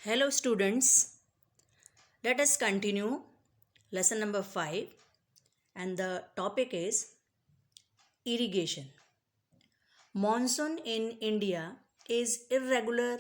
Hello students, let us continue lesson number 5 and the topic is irrigation. Monsoon in India is irregular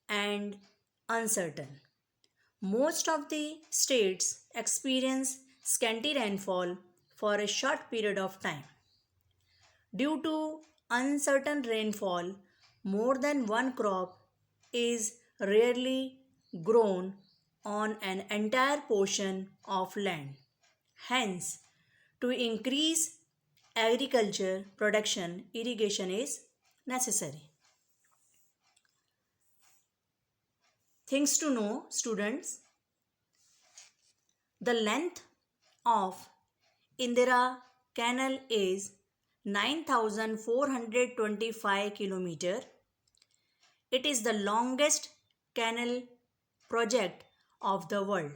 and uncertain. Most of the states experience scanty rainfall for a short period of time. Due to uncertain rainfall, more than one crop is rarely grown on an entire portion of land. Hence, to increase agriculture production, irrigation is necessary. Things to know, students. The length of Indira Canal is 9,425 km. It is the longest canal project of the world.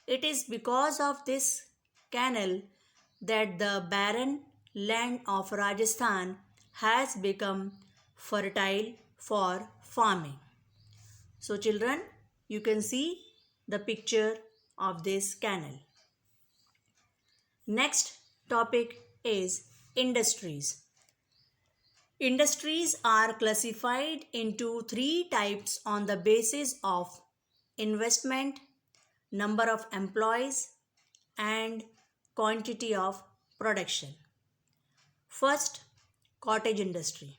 It is because of this canal that the barren land of Rajasthan has become fertile for farming. So children, you can see the picture of this canal. Next topic is industries. Industries are classified into three types on the basis of investment, number of employees, and quantity of production. First, cottage industry.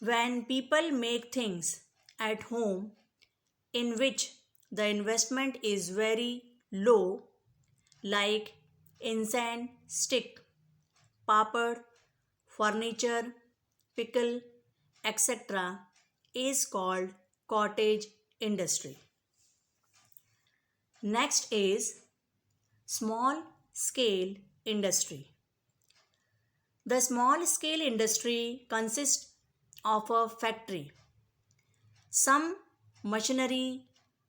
When people make things at home in which the investment is very low, like incense stick, papad, furniture, pickle, etc., is called cottage industry. Next is small scale industry. The small scale industry consists of a factory, some machinery,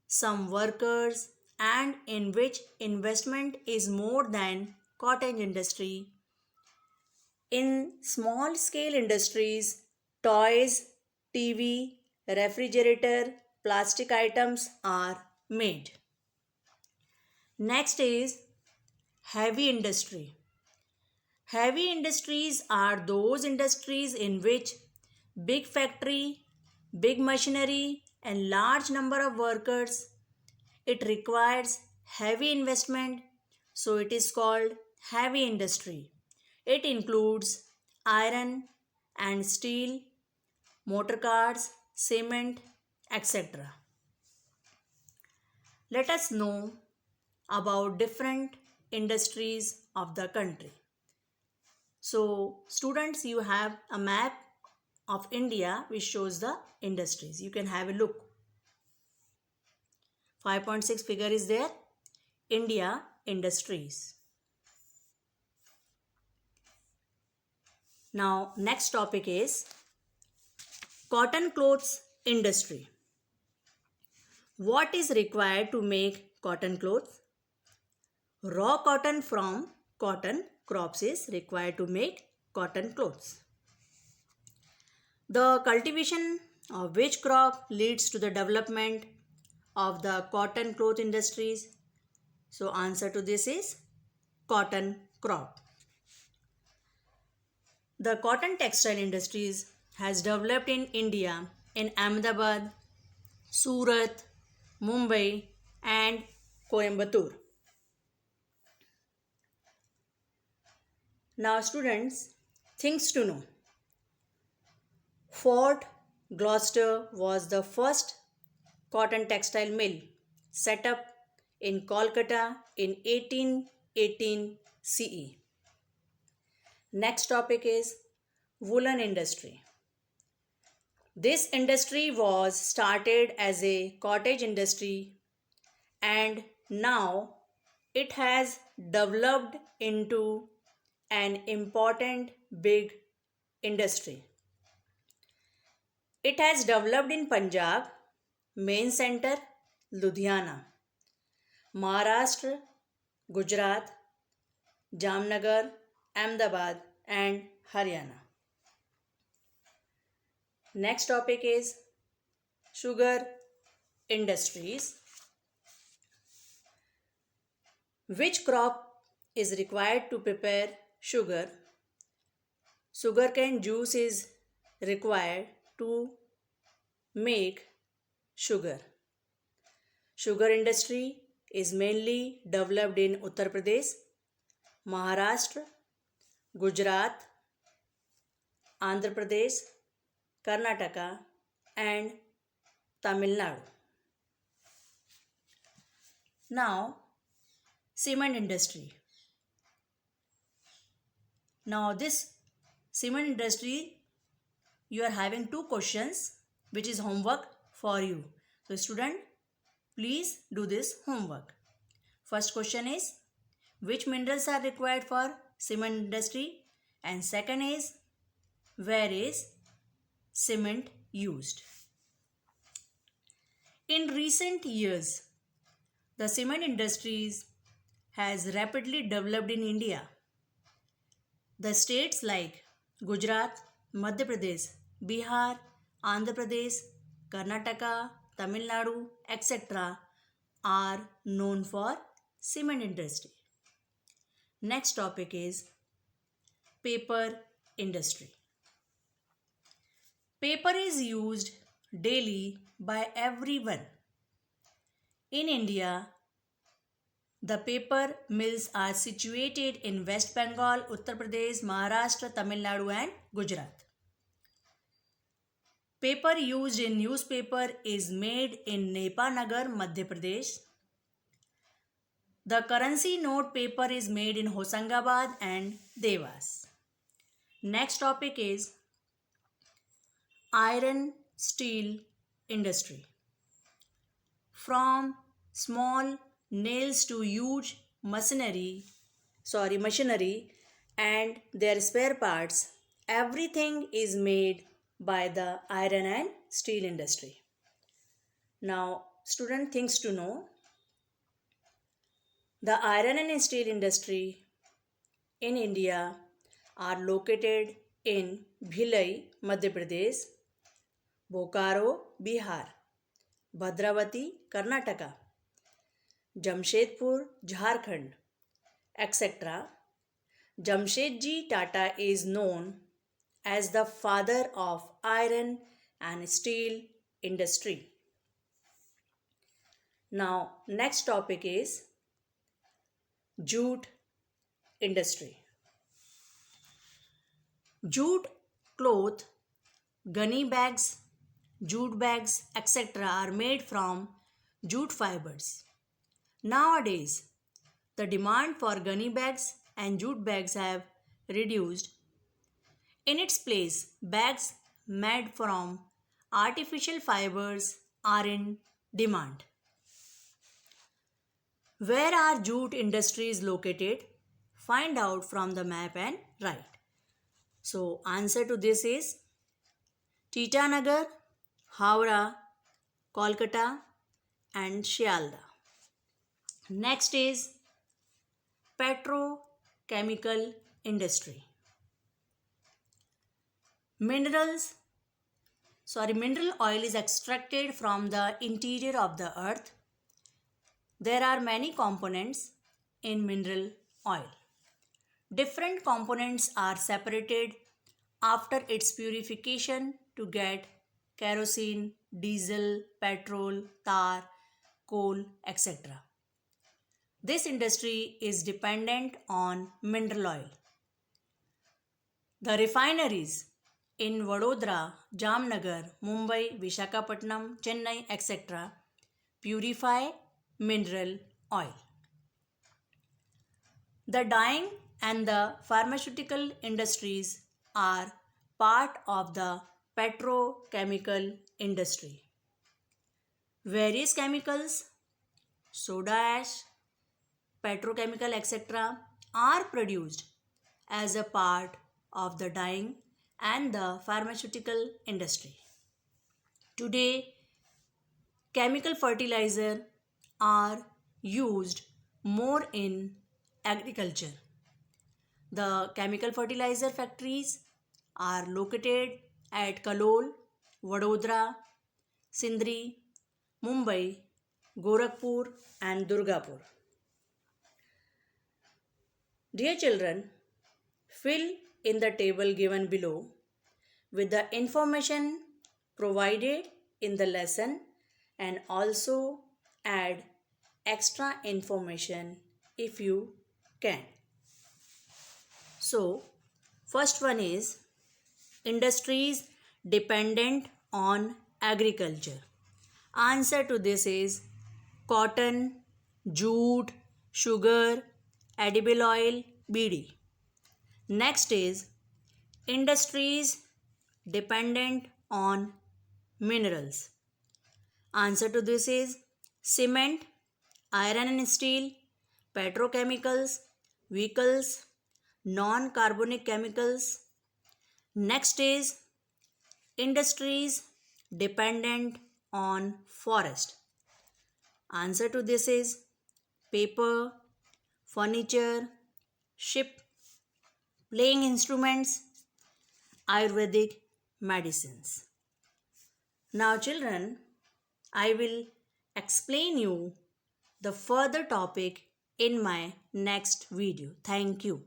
some workers, and in which investment is more than cottage industry. In small scale industries, toys, TV, refrigerator, plastic items are made. Next is heavy industry. Heavy industries are those industries in which big factory, big machinery and large number of workers. It requires heavy investment, so it is called heavy industry. It includes iron and steel, motor cars, cement, etc. Let us know about different industries of the country. So, students, you have a map of India which shows the industries. You can have a look. 5.6 figure is there. India industries. Now, next topic is cotton clothes industry. What is required to make cotton clothes? Raw cotton from cotton crops is required to make cotton clothes. The cultivation of which crop leads to the development of the cotton cloth industries? So answer to this is cotton crop. The cotton textile industries has developed in India in Ahmedabad, Surat, Mumbai and Coimbatore. Now students, things to know. Fort Gloucester was the first cotton textile mill set up in Kolkata in 1818 CE. Next topic is woolen industry. This industry was started as a cottage industry and now it has developed into an important big industry. It has developed in Punjab, main center Ludhiana, Maharashtra, Gujarat, Jamnagar, Ahmedabad and Haryana. Next topic is sugar industries. Which crop is required to prepare sugar? Sugarcane juice is required to make sugar. Sugar industry is mainly developed in Uttar Pradesh, Maharashtra, Gujarat, Andhra Pradesh, Karnataka and Tamil Nadu. Now, cement industry. Now this cement industry, you are having two questions which is homework for you. So student, please do this homework. First question is, which minerals are required for cement industry? And second is, where is cement used? In recent years, the cement industries has rapidly developed in India. The states like Gujarat, Madhya Pradesh, Bihar, Andhra Pradesh, Karnataka, Tamil Nadu, etc. are known for cement industry. Next topic is paper industry. Paper is used daily by everyone. In India, the paper mills are situated in West Bengal, Uttar Pradesh, Maharashtra, Tamil Nadu and Gujarat. Paper used in newspaper is made in Nepanagar, Madhya Pradesh. The currency note paper is made in Hosangabad and Devas. Next topic is iron steel industry. From small nails to huge machinery and their spare parts, everything is made by the iron and steel industry. Now, student thinks to know, the iron and steel industry in India are located in Bhilai, Madhya Pradesh, Bokaro, Bihar, Bhadravati, Karnataka, Jamshedpur, Jharkhand, etc. Jamshedji Tata is known as the father of iron and steel industry. Now, next topic is jute industry. Jute cloth, gunny bags, jute bags, etc. are made from jute fibers. Nowadays, the demand for gunny bags and jute bags have reduced. In its place, bags made from artificial fibers are in demand. Where are jute industries located? Find out from the map and write. So, answer to this is Titanagar, Howrah, Kolkata and Shialda. Next is petrochemical industry. Mineral oil is extracted from the interior of the earth. There are many components in mineral oil. Different components are separated after its purification to get kerosene, diesel, petrol, tar, coal, etc. This industry is dependent on mineral oil. The refineries in Vadodara, Jamnagar, Mumbai, Visakhapatnam, Chennai, etc. purify mineral oil. The dyeing and the pharmaceutical industries are part of the petrochemical industry. Various chemicals, soda ash, petrochemical, etc. are produced as a part of the dyeing and the pharmaceutical industry. Today, chemical fertilizer are used more in agriculture. The chemical fertilizer factories are located at Kalol, Vadodara, Sindri, Mumbai, Gorakhpur and Durgapur. Dear children, fill in the table given below with the information provided in the lesson and also add extra information if you can. So, first one is industries dependent on agriculture. Answer to this is cotton, jute, sugar, edible oil, BD. Next is industries dependent on minerals. Answer to this is cement, iron and steel, petrochemicals, vehicles, non-carbonic chemicals. Next is industries dependent on forest. Answer to this is paper, furniture, ship, playing instruments, Ayurvedic medicines. Now children, I will explain you the further topic in my next video. Thank you.